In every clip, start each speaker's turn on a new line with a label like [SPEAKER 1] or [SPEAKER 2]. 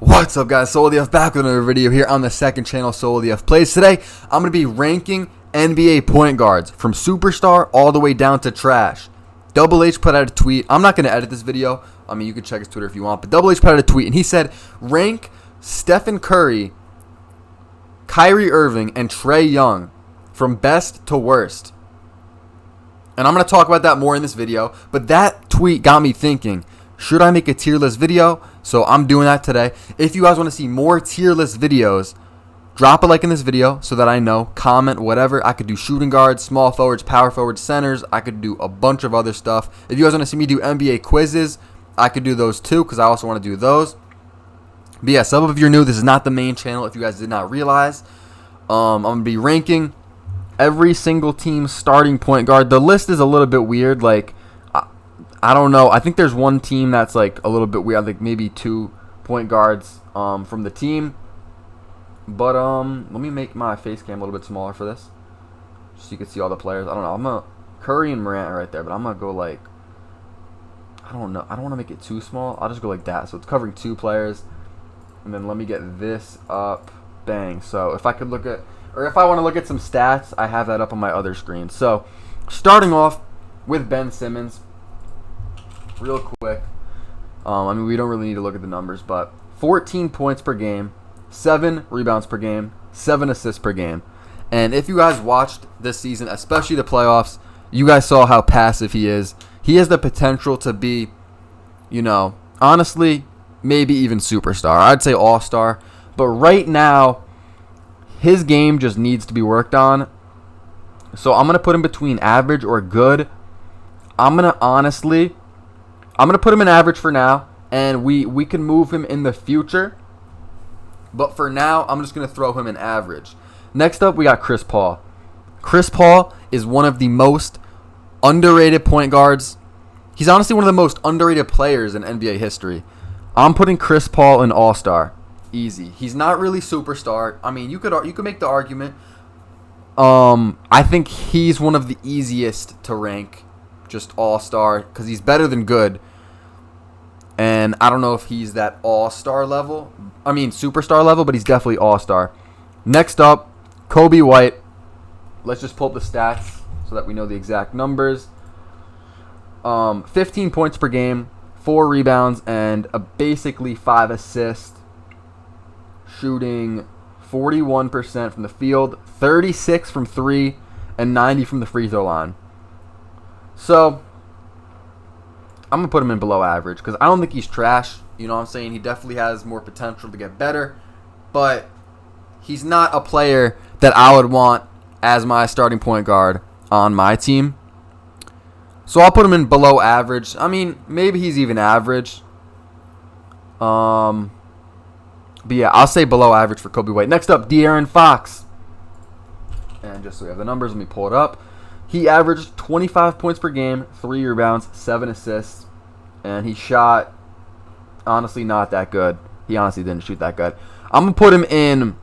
[SPEAKER 1] What's up, guys? SoloDF back with another video here on the second channel, SoloDF Plays. Today, I'm going to be ranking NBA point guards from superstar all the way down to trash. Double H put out a tweet. I'm not going to edit this video. I mean, you can check his Twitter if you want. But Double H put out a tweet, and he said, rank Stephen Curry, Kyrie Irving, and Trae Young from best to worst. And I'm going to talk about that more in this video. But that tweet got me thinking, should I make a tier list video? So I'm doing that today. If you guys want to see more tier list videos, drop a like in this video so that I know. Comment, whatever. I could do shooting guards, small forwards, power forwards, centers. I could do a bunch of other stuff. If you guys want to see me do NBA quizzes, I could do those too because I also want to do those. But yeah, some of you are new. This is not the main channel if you guys did not realize. I'm going to be ranking every single team's starting point guard. The list is a little bit weird. Like, I don't know. I think there's one team that's like a little bit weird. I think maybe 2 point guards from the team. But let me make my face cam a little bit smaller for this, just so you can see all the players. I don't know. I'm gonna Curry and Morant are right there, but I'm gonna go like, I don't know. I don't want to make it too small. I'll just go like that. So it's covering 2 players, and then let me get this up. Bang. So if I could look at, or if I want to look at some stats, I have that up on my other screen. So starting off with Ben Simmons. Real quick, I mean, we don't really need to look at the numbers, but 14 points per game, 7 rebounds per game, 7 assists per game. And if you guys watched this season, especially the playoffs, you guys saw how passive he is. He has the potential to be, you know, honestly, maybe even superstar. I'd say all-star. But right now, his game just needs to be worked on. So I'm going to put him between average or good. I'm going to put him in average for now, and we can move him in the future. But for now, I'm just going to throw him in average. Next up, we got Chris Paul. Chris Paul is one of the most underrated point guards. He's honestly one of the most underrated players in NBA history. I'm putting Chris Paul in all-star. Easy. He's not really superstar. I mean, you could make the argument. I think he's one of the easiest to rank, just all-star, because he's better than good. And I don't know if he's that all-star level. I mean, superstar level, but he's definitely all-star. Next up, Kobe White. Let's just pull up the stats so that we know the exact numbers. 15 points per game, 4 rebounds, and basically 5 assists. Shooting 41% from the field, 36 from 3, and 90 from the free throw line. So I'm going to put him in below average because I don't think he's trash. You know what I'm saying? He definitely has more potential to get better. But he's not a player that I would want as my starting point guard on my team. So I'll put him in below average. I mean, maybe he's even average. But yeah, I'll say below average for Kobe White. Next up, De'Aaron Fox. And just so we have the numbers, let me pull it up. He averaged 25 points per game, 3 rebounds, 7 assists, and he shot, honestly, not that good. He honestly didn't shoot that good. I'm going to put him in,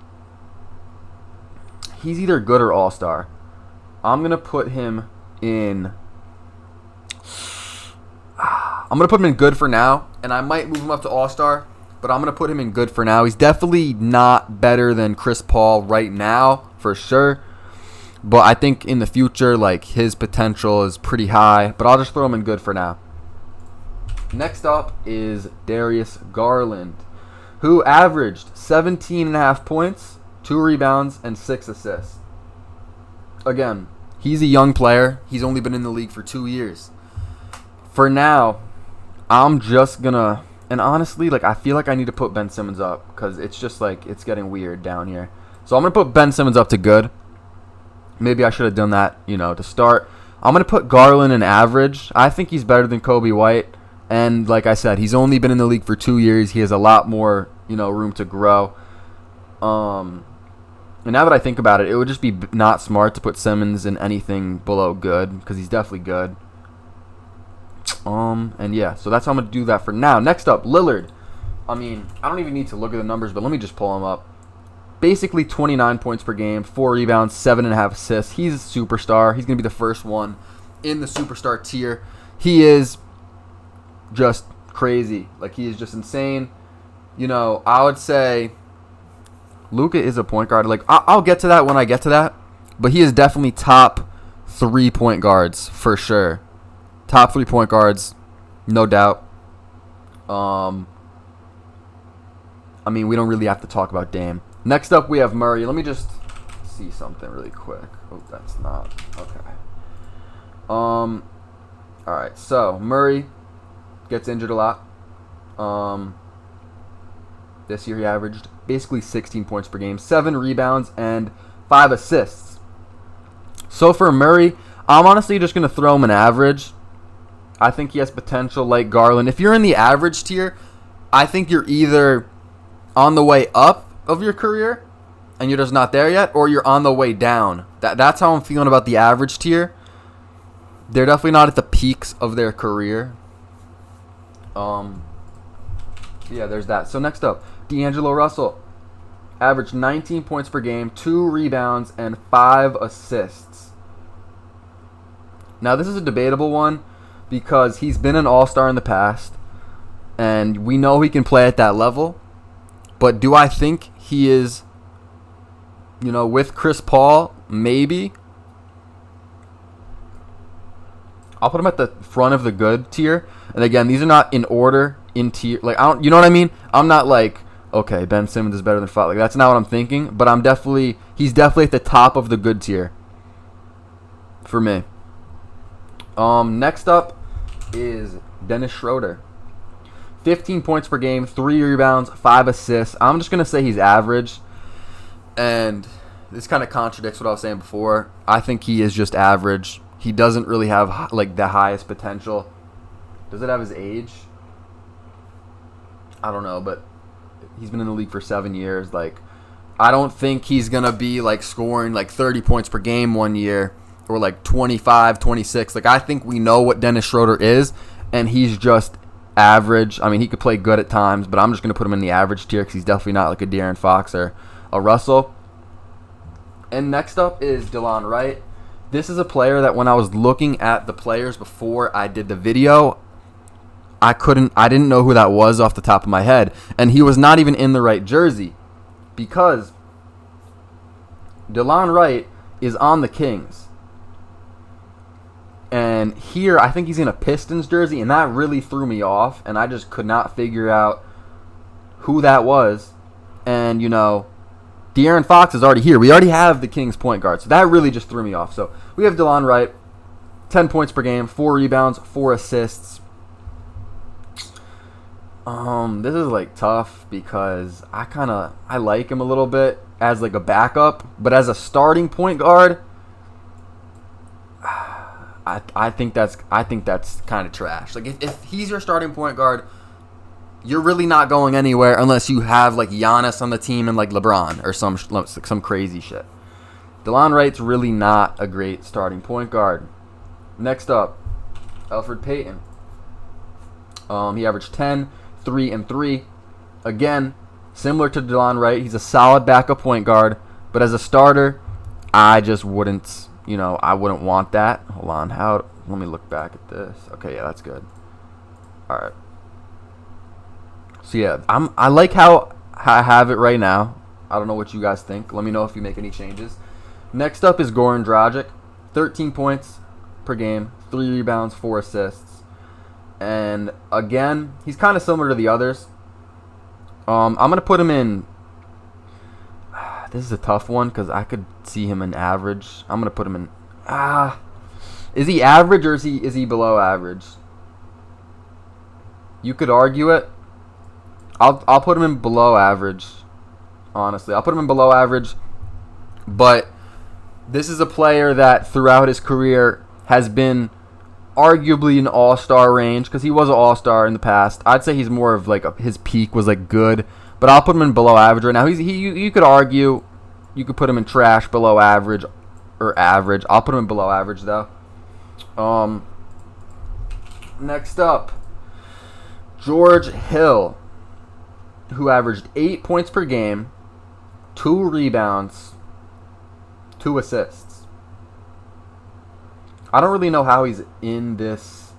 [SPEAKER 1] he's either good or all-star. I'm going to put him in, good for now, and I might move him up to all-star, but I'm going to put him in good for now. He's definitely not better than Chris Paul right now, for sure. But I think in the future, like, his potential is pretty high. But I'll just throw him in good for now. Next up is Darius Garland, who averaged 17.5 points, 2 rebounds, and 6 assists. Again, he's a young player. He's only been in the league for 2 years. For now, I'm just going to... And honestly, like, I feel like I need to put Ben Simmons up because it's just, like, it's getting weird down here. So I'm going to put Ben Simmons up to good. Maybe I should have done that, you know, to start. I'm going to put Garland in average. I think he's better than Kobe White. And like I said, he's only been in the league for 2 years. He has a lot more, you know, room to grow. And now that I think about it, it would just be not smart to put Simmons in anything below good because he's definitely good. And yeah, so that's how I'm going to do that for now. Next up, Lillard. I mean, I don't even need to look at the numbers, but let me just pull him up. Basically 29 points per game, 4 rebounds, 7.5 assists. He's a superstar. He's going to be the first one in the superstar tier. He is just crazy. Like, he is just insane. I would say Luka is a point guard. Like, I'll get to that when I get to that. But he is definitely top 3 point guards for sure. Top 3 point guards, no doubt. I mean, we don't really have to talk about Dame. Next up, we have Murray. Let me just see something really quick. Oh, that's not. Okay. All right. So, Murray gets injured a lot. This year he averaged basically 16 points per game, 7 rebounds, and 5 assists. So for Murray, I'm honestly just going to throw him an average. I think he has potential like Garland. If you're in the average tier, I think you're either on the way up of your career and you're just not there yet, or you're on the way down. That's how I'm feeling about the average tier. They're definitely not at the peaks of their career. Yeah, there's that. So next up, D'Angelo Russell averaged 19 points per game, 2 rebounds, and 5 assists. Now, this is a debatable one because he's been an all-star in the past, and we know he can play at that level. But do I think he is, with Chris Paul? Maybe. I'll put him at the front of the good tier. And again, these are not in order in tier. Like, you know what I mean? I'm not like, okay, Ben Simmons is better than Fat. Like, that's not what I'm thinking. But he's definitely at the top of the good tier for me. Next up is Dennis Schroeder. 15 points per game, 3 rebounds, 5 assists. I'm just going to say he's average. And this kind of contradicts what I was saying before. I think he is just average. He doesn't really have like the highest potential. Does it have his age? I don't know, but he's been in the league for 7 years. Like, I don't think he's going to be like scoring like 30 points per game one year or like 25, 26. Like, I think we know what Dennis Schroeder is, and he's just average. I mean, he could play good at times, but I'm just going to put him in the average tier because he's definitely not like a De'Aaron Fox or a Russell. And next up is DeLon Wright. This is a player that when I was looking at the players before I did the video, I didn't know who that was off the top of my head. And he was not even in the right jersey because DeLon Wright is on the Kings. And here, I think he's in a Pistons jersey, and that really threw me off, and I just could not figure out who that was. And, De'Aaron Fox is already here. We already have the Kings point guard, so that really just threw me off. So we have DeLon Wright, 10 points per game, 4 rebounds, 4 assists. This is like tough because I like him a little bit as like a backup, but as a starting point guard, I think that's kind of trash. Like if he's your starting point guard, you're really not going anywhere unless you have like Giannis on the team and like LeBron or some crazy shit. DeLon Wright's really not a great starting point guard. Next up, Elfrid Payton. He averaged 10, 3, and 3. Again, similar to DeLon Wright, he's a solid backup point guard, but as a starter, I just wouldn't, I wouldn't want that. Hold on, let me look back at this. Okay, yeah, that's good. All right. So yeah, I like how I have it right now. I don't know what you guys think. Let me know if you make any changes. Next up is Goran Dragic, 13 points per game, 3 rebounds, 4 assists. And again, he's kind of similar to the others. I'm going to put him in. This is a tough one because I could see him in average. I'm going to put him in. Is he average or is he below average? You could argue it. I'll put him in below average. Honestly, I'll put him in below average. But this is a player that throughout his career has been arguably an all-star range because he was an all-star in the past. I'd say he's more of like his peak was like good, but I'll put him in below average right now. You could argue you could put him in trash, below average, or average. I'll put him in below average though. Next up, George Hill, who averaged 8 points per game, 2 rebounds, 2 assists. I don't really know how he's in this,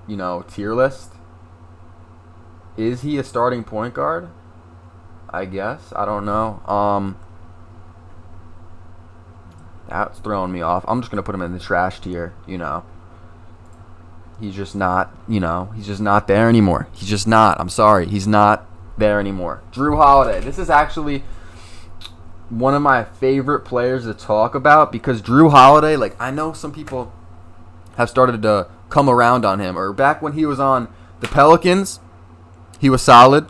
[SPEAKER 1] tier list. Is he a starting point guard? I guess. I don't know. That's throwing me off. I'm just going to put him in the trash tier, you know. He's just not, he's just not there anymore. He's just not. I'm sorry. He's not there anymore. Jrue Holiday. This is actually one of my favorite players to talk about because Jrue Holiday, like, I know some people have started to come around on him. Or back when he was on the Pelicans, he was solid,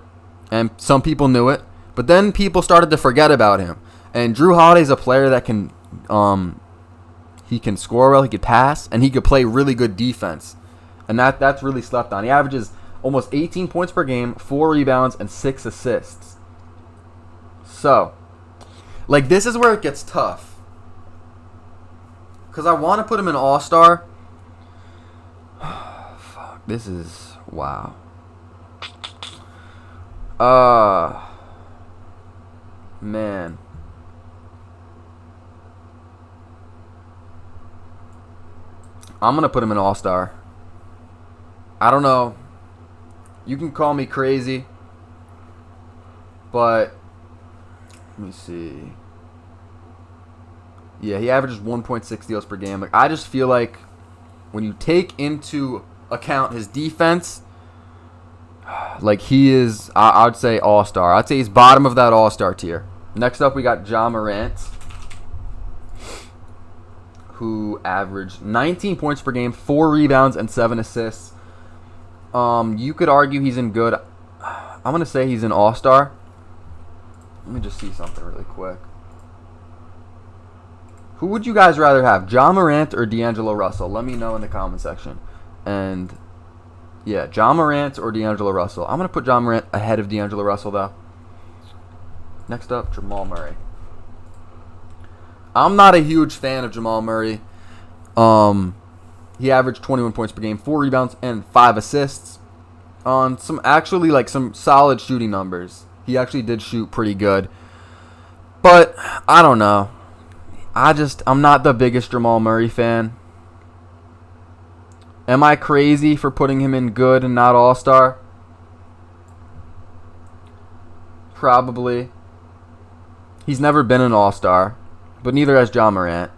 [SPEAKER 1] and some people knew it. But then people started to forget about him. And Jrue Holiday's a player that can, he can score well, he could pass, and he could play really good defense. And that's really slept on. He averages almost 18 points per game, 4 rebounds, and 6 assists. So, like, this is where it gets tough. Because I want to put him in All-Star. Fuck, this is, wow. Man. I'm going to put him in All-Star. I don't know. You can call me crazy. But, let me see. Yeah, he averages 1.6 steals per game. Like, I just feel like when you take into account his defense, like, he is, I would say All-Star. I'd say he's bottom of that All-Star tier. Next up, we got Ja Morant, who averaged 19 points per game, 4 rebounds, and 7 assists. You could argue he's in good. I'm going to say he's an All-Star. Let me just see something really quick. Who would you guys rather have, Ja Morant or D'Angelo Russell? Let me know in the comment section. And, yeah, Ja Morant or D'Angelo Russell. I'm going to put Ja Morant ahead of D'Angelo Russell, though. Next up, Jamal Murray. I'm not a huge fan of Jamal Murray. He averaged 21 points per game, 4 rebounds, and 5 assists on some solid shooting numbers. He actually did shoot pretty good. But I don't know. I'm not the biggest Jamal Murray fan. Am I crazy for putting him in good and not All-Star? Probably. He's never been an All-Star, but neither has Ja Morant.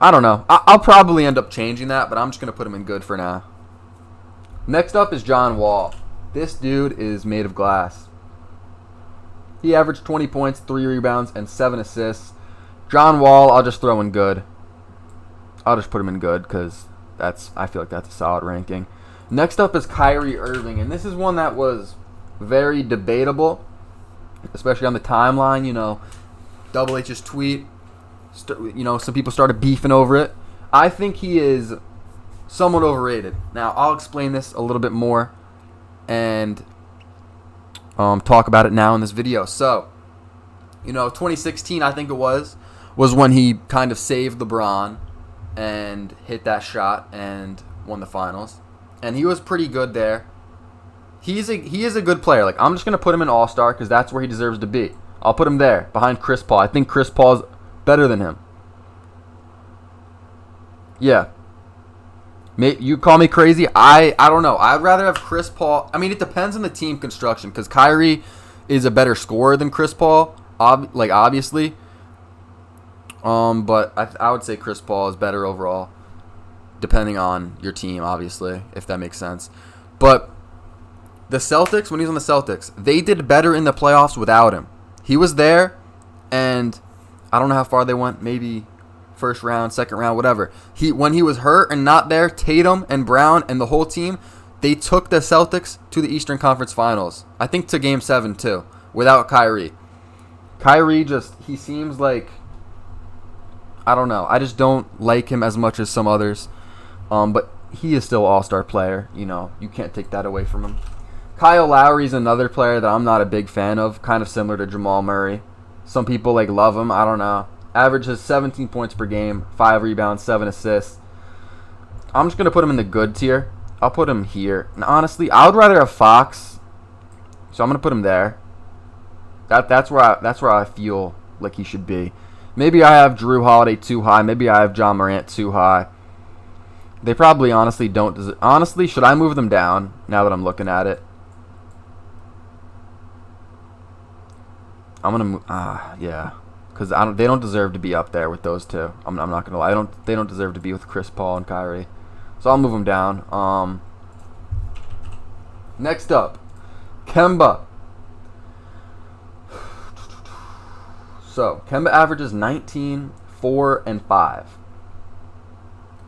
[SPEAKER 1] I don't know. I'll probably end up changing that, but I'm just going to put him in good for now. Next up is John Wall. This dude is made of glass. He averaged 20 points, 3 rebounds, and 7 assists. John Wall, I'll just throw in good. I'll just put him in good because I feel like that's a solid ranking. Next up is Kyrie Irving, and this is one that was very debatable, especially on the timeline. Double H's tweet. Some people started beefing over it. I think he is somewhat overrated. Now, I'll explain this a little bit more and talk about it now in this video. So, 2016, I think it was when he kind of saved LeBron and hit that shot and won the finals. And he was pretty good there. He is a good player. Like, I'm just going to put him in All-Star because that's where he deserves to be. I'll put him there behind Chris Paul. I think Chris Paul's better than him. Yeah. You call me crazy. I don't know. I'd rather have Chris Paul. I mean, it depends on the team construction because Kyrie is a better scorer than Chris Paul, obviously. But I would say Chris Paul is better overall, depending on your team, obviously, if that makes sense. But the Celtics, when he was on the Celtics, they did better in the playoffs without him. He was there, and I don't know how far they went, maybe first round, second round, whatever. When he was hurt and not there, Tatum and Brown and the whole team, they took the Celtics to the Eastern Conference Finals. I think to Game 7 too, without Kyrie. Kyrie he seems like, I don't know. I just don't like him as much as some others. But he is still an all-star player. You can't take that away from him. Kyle Lowry is another player that I'm not a big fan of, kind of similar to Jamal Murray. Some people love him. I don't know. Averages 17 points per game, 5 rebounds, 7 assists. I'm just going to put him in the good tier. I'll put him here. And honestly, I would rather have Fox, so I'm going to put him there. That's where I feel like he should be. Maybe I have Jrue Holiday too high. Maybe I have Ja Morant too high. They probably honestly don't deserve. Honestly, should I move them down now that I'm looking at it? I'm gonna move. Yeah, because They don't deserve to be up there with those two. I'm not gonna lie. They don't deserve to be with Chris Paul and Kyrie. So I'll move them down. Next up, Kemba. So Kemba averages 19, 4, and 5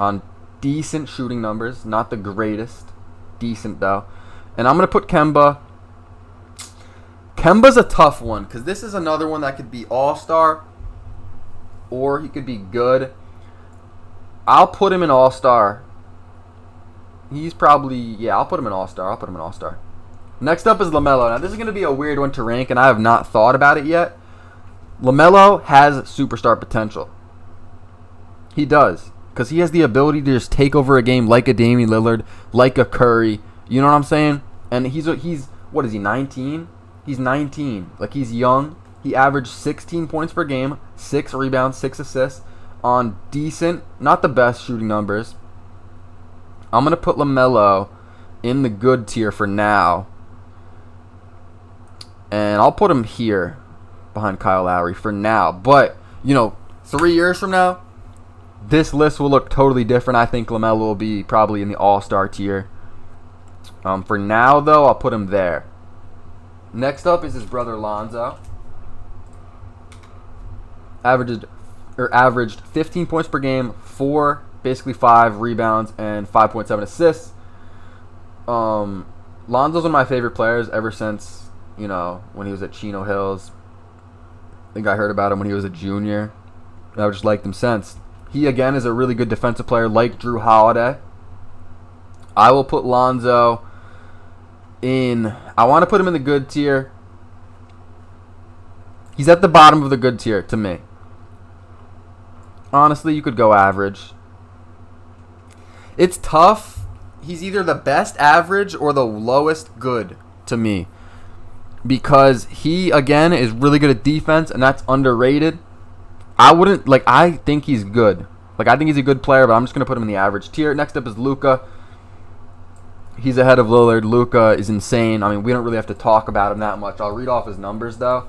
[SPEAKER 1] on decent shooting numbers. Not the greatest. Decent though. And I'm gonna put Kemba. Kemba's a tough one because this is another one that could be all-star or he could be good. I'll put him in all-star. He's probably, yeah, I'll put him in all-star. Next up is LaMelo. Now, this is going to be a weird one to rank, and I have not thought about it yet. LaMelo has superstar potential. He does because he has the ability to just take over a game like a Damian Lillard, like a Curry. You know what I'm saying? And he's what is he, 19? He's 19. Like, he's young. He averaged 16 points per game, 6 rebounds, 6 assists on decent, not the best shooting numbers. I'm going to put LaMelo in the good tier for now. And I'll put him here behind Kyle Lowry for now. But, 3 years from now, this list will look totally different. I think LaMelo will be probably in the all-star tier. For now, though, I'll put him there. Next up is his brother Lonzo. Averaged 15 points per game, 5 rebounds, and 5.7 assists. Lonzo's one of my favorite players ever since, when he was at Chino Hills. I think I heard about him when he was a junior. I've just liked him since. He, again, is a really good defensive player like Drew Holiday. I will put Lonzo in. I want to put him in the good tier. He's at the bottom of the good tier to me. Honestly, you could go average. It's tough. He's either the best average or the lowest good to me. Because he, again, is really good at defense, and that's underrated. I think he's good. I think he's a good player, but I'm just going to put him in the average tier. Next up is Luka. He's ahead of Lillard. Luka is insane. I mean, we don't really have to talk about him that much. I'll read off his numbers, though.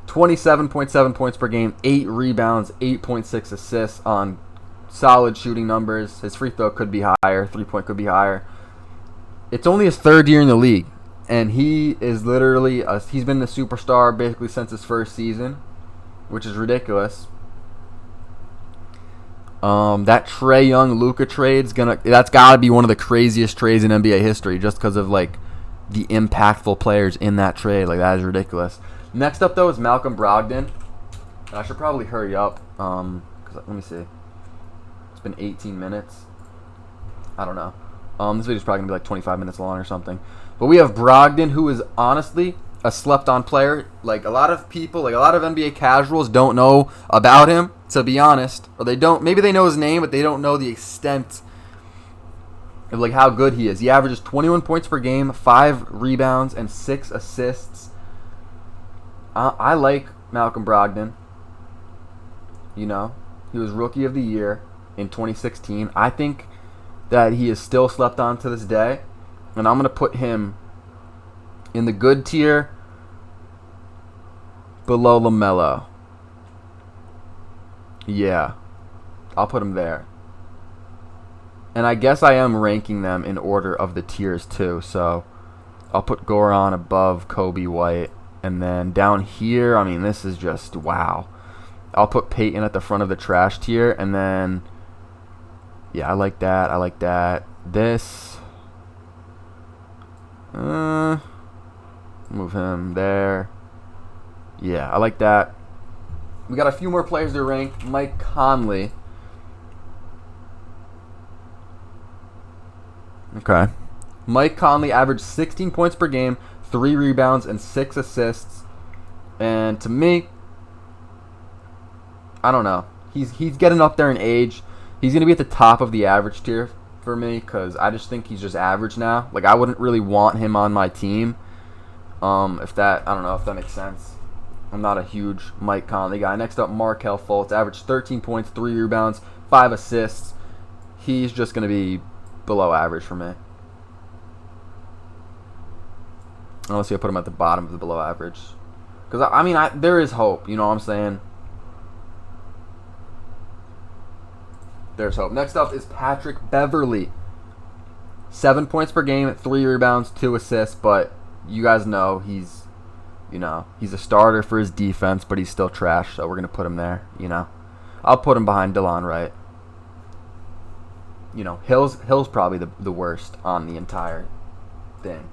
[SPEAKER 1] 27.7 points per game, 8 rebounds, 8.6 assists on solid shooting numbers. His free throw could be higher. 3-point could be higher. It's only his 3rd year in the league, and he is literally he's been the superstar basically since his first season, which is ridiculous. That Trae Young Luka trade's that's gotta be one of the craziest trades in NBA history, just because of the impactful players in that trade. That is ridiculous. Next up though is Malcolm Brogdon. I should probably hurry up. Let me see. It's been 18 minutes. I don't know. This video's probably gonna be 25 minutes long or something. But we have Brogdon, who is honestly a slept-on player. A lot of people, a lot of NBA casuals don't know about him, to be honest. Or maybe they know his name, but they don't know the extent of how good he is. He averages 21 points per game, 5 rebounds, and 6 assists. I like Malcolm Brogdon. He was Rookie of the Year in 2016. I think that he is still slept on to this day. And I'm going to put him in the good tier below LaMelo. Yeah, I'll put him there. And I guess I am ranking them in order of the tiers too. So I'll put Goran above Kobe White. And then down here, I mean, this is just wow. I'll put Peyton at the front of the trash tier. And then, yeah, I like that. This. Move him there. Yeah, I like that. We got a few more players to rank. Mike Conley. Okay. Mike Conley averaged 16 points per game, 3 rebounds, and 6 assists. And to me, I don't know. He's getting up there in age. He's going to be at the top of the average tier for me because I just think he's just average now. I wouldn't really want him on my team. I don't know if that makes sense. I'm not a huge Mike Conley guy. Next up, Markelle Fultz. Averaged 13 points, 3 rebounds, 5 assists. he's just going to be below average for me. Unless I put him at the bottom of the below average. Because, I mean, there is hope. You know what I'm saying? There's hope. Next up is Patrick Beverley. 7 points per game, 3 rebounds, 2 assists. But you guys know he's a starter for his defense, but he's still trash. So we're going to put him there, I'll put him behind DeLon Wright. Hill's probably the worst on the entire thing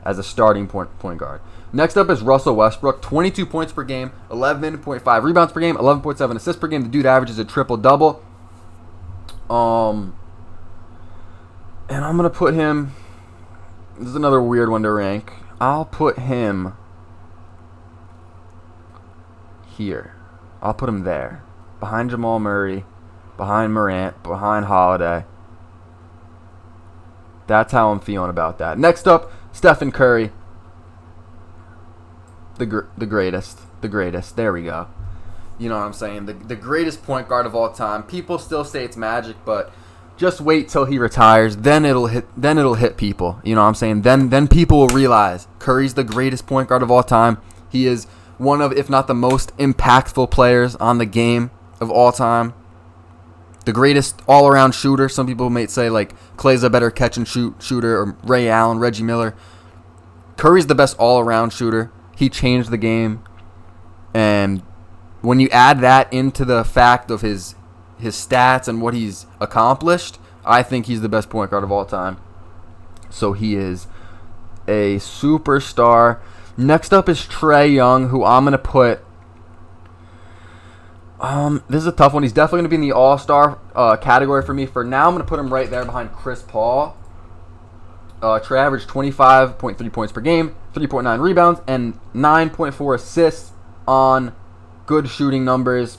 [SPEAKER 1] as a starting point guard. Next up is Russell Westbrook. 22 points per game, 11.5 rebounds per game, 11.7 assists per game. The dude averages a triple-double. And I'm going to put him... This is another weird one to rank. I'll put him here. I'll put him there. Behind Jamal Murray, behind Morant, behind Holiday. That's how I'm feeling about that. Next up, Stephen Curry. The greatest. The greatest. There we go. You know what I'm saying? The greatest point guard of all time. People still say it's Magic, but just wait till he retires. Then it'll hit people. You know what I'm saying? Then people will realize Curry's the greatest point guard of all time. He is one of, if not the most impactful players on the game of all time. The greatest all-around shooter. Some people might say like Clay's a better catch-and-shoot shooter, or Ray Allen, Reggie Miller. Curry's the best all-around shooter. He changed the game. And when you add that into the fact of his stats and what he's accomplished, I think he's the best point guard of all time. So he is a superstar. Next up is Trae Young, who I'm going to put... this is a tough one. He's definitely going to be in the all-star category for me. For now, I'm going to put him right there behind Chris Paul. Trae averaged 25.3 points per game, 3.9 rebounds, and 9.4 assists on good shooting numbers.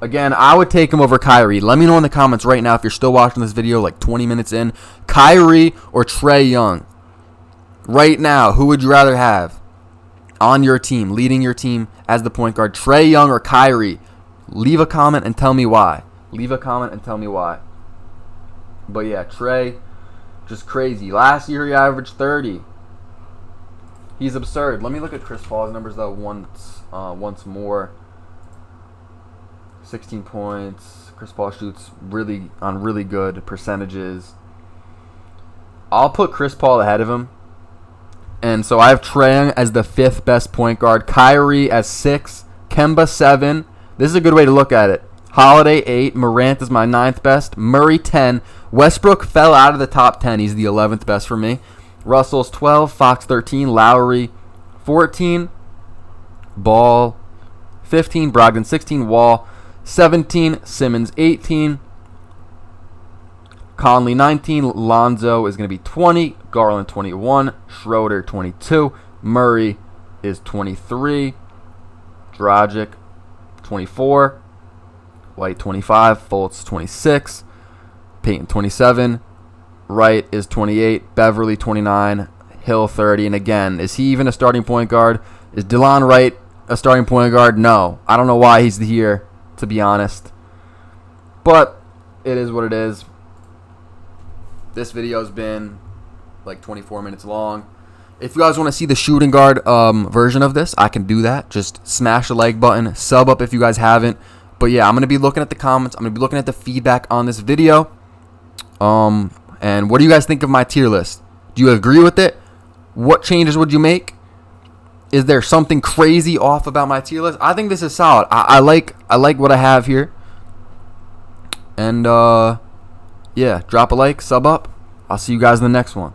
[SPEAKER 1] Again, I would take him over Kyrie. Let me know in the comments right now if you're still watching this video like 20 minutes in. Kyrie or Trae Young? Right now, who would you rather have on your team, leading your team as the point guard? Trae Young or Kyrie? Leave a comment and tell me why. Leave a comment and tell me why. But yeah, Trae, just crazy. Last year he averaged 30. He's absurd. Let me look at Chris Paul's numbers though once more. 16 points. Chris Paul shoots really good percentages. I'll put Chris Paul ahead of him. And so I have Trae Young as the 5th best point guard. Kyrie as 6. Kemba 7. This is a good way to look at it. Holiday 8. Morant is my 9th best. Murray 10. Westbrook fell out of the top 10. He's the 11th best for me. Russell's 12. Fox 13. Lowry 14. Ball 15. Brogdon 16. Wall 17. Simmons 18. Conley 19. Lonzo is going to be 20. Garland 21. Schroeder 22. Murray is 23. Dragic 24. White 25. Fultz 26. Payton 27. Wright is 28. Beverly 29. Hill 30. And again, is he even a starting point guard? Is DeLon Wright a starting point guard? No. I don't know why he's here, to be honest. But it is what it is. This video has been like 24 minutes long. If you guys want to see the shooting guard version of this, I can do that. Just smash the like button. Sub up if you guys haven't. But yeah, I'm going to be looking at the comments. I'm going to be looking at the feedback on this video. And what do you guys think of my tier list? Do you agree with it? What changes would you make? Is there something crazy off about my tier list? I think this is solid. I like what I have here. And yeah, drop a like, sub up. I'll see you guys in the next one.